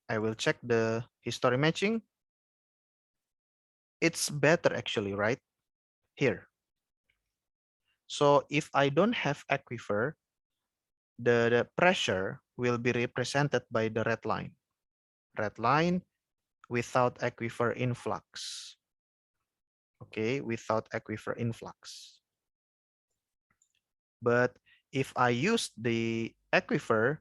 I will check the history matching. It's better actually, right? Here. So if I don't have aquifer, the pressure will be represented by the red line. Red line without aquifer influx. Okay, without aquifer influx. But if I use the aquifer,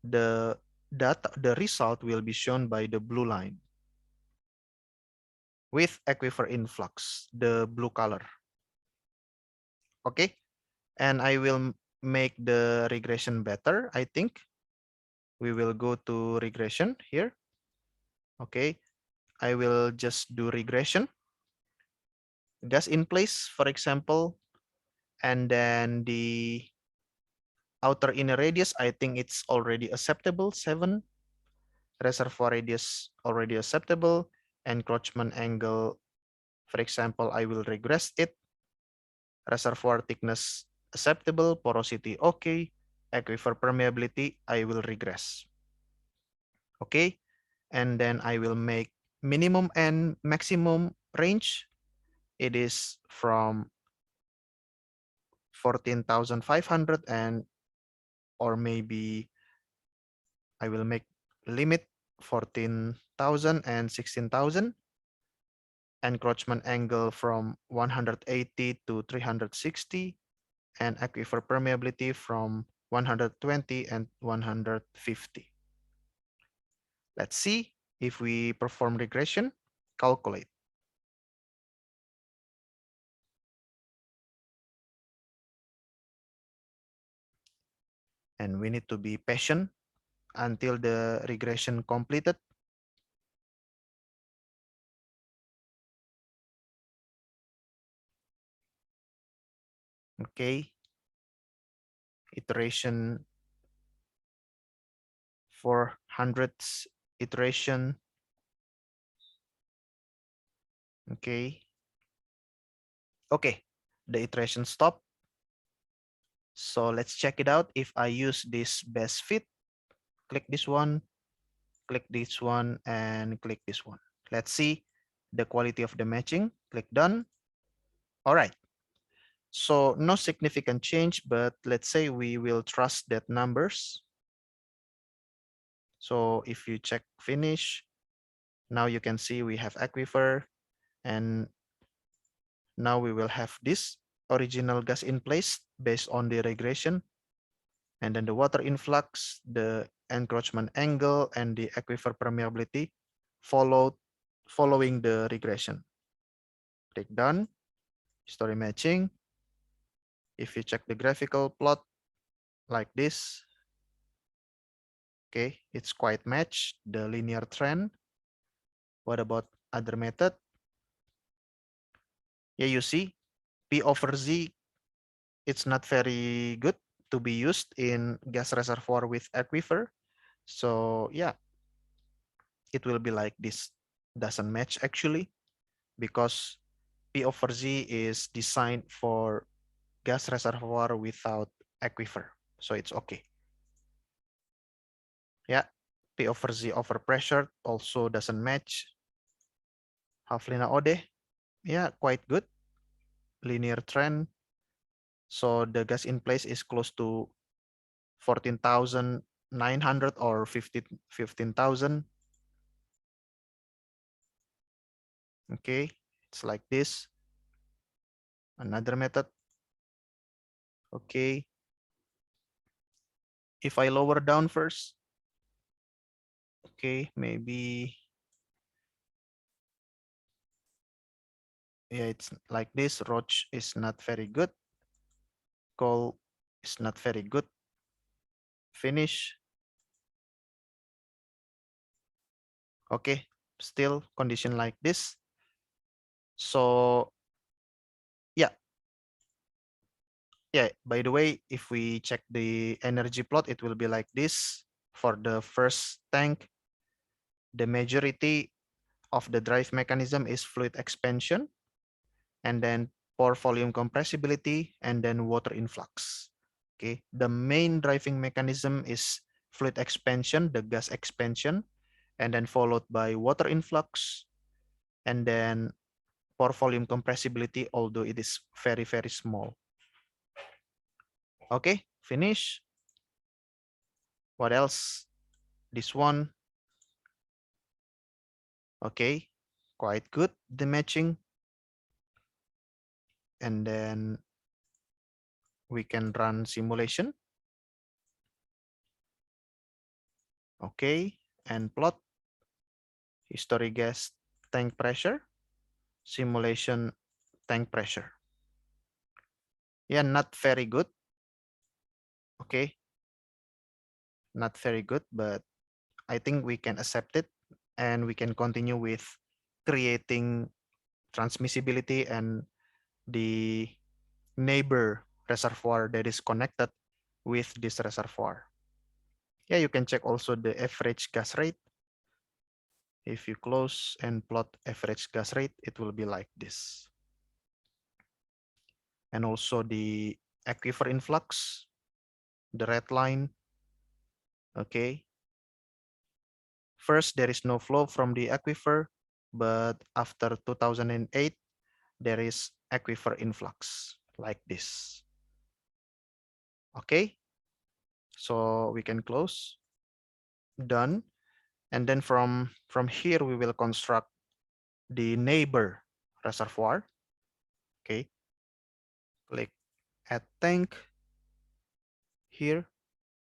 the data, the result will be shown by the blue line with aquifer influx, the blue color. Okay, and I will make the regression better. I think we will go to regression here. Okay, I will just do regression. Gas in place, for example, and then the outer inner radius, I think it's already acceptable, 7. Reservoir radius already acceptable. Encroachment angle, for example, I will regress it. Reservoir thickness acceptable, porosity okay, aquifer permeability I will regress. Okay, and then I will make minimum and maximum range. It is from 14,500 and or maybe I will make limit 14,000 and 16,000. Encroachment angle from 180 to 360 and aquifer permeability from 120 and 150. Let's see if we perform regression, calculate. And we need to be patient until the regression completed. Okay, iteration for hundredths iteration. Okay, okay, the iteration stop. So let's check it out. If I use this best fit, click this one, and click this one. Let's see the quality of the matching. Click done. All right. So no significant change, but let's say we will trust that numbers. So if you check finish, now you can see we have aquifer, and now we will have this original gas in place based on the regression, and then the water influx, the encroachment angle, and the aquifer permeability following the regression. Click done, history matching. If you check the graphical plot like this, okay, it's quite matched the linear trend. What about other method? Yeah, you see, P over Z, it's not very good to be used in gas reservoir with aquifer. So yeah, it will be like this. Doesn't match actually, because P over Z is designed for gas reservoir without aquifer. So it's okay. Yeah, P over Z over pressure also doesn't match. Havlina Ode, yeah, quite good. Linear trend. So the gas in place is close to 14,900 or 15,000. Okay, it's like this. Another method. Okay. If I lower down first, okay, maybe, yeah, it's like this. Roach is not very good. Coal is not very good. Finish. Okay, still condition like this. So yeah, yeah, by the way, if we check the energy plot, it will be like this. For the first tank, the majority of the drive mechanism is fluid expansion, and then pore volume compressibility, and then water influx. Okay, the main driving mechanism is fluid expansion, the gas expansion, and then followed by water influx, and then pore volume compressibility, although it is very, very small. Okay, finish. What else? This one. Okay, quite good, the matching. And then we can run simulation. Okay, and plot history gas tank pressure, simulation tank pressure. Yeah, not very good. Okay, not very good, but I think we can accept it and we can continue with creating transmissibility and the neighbor reservoir that is connected with this reservoir. Yeah, you can check also the average gas rate. If you close and plot average gas rate, it will be like this. And also the aquifer influx, the red line. Okay. First, there is no flow from the aquifer, but after 2008, there is aquifer influx like this. Okay. So we can close. Done. And then from here, we will construct the neighbor reservoir. Okay. Click add tank here.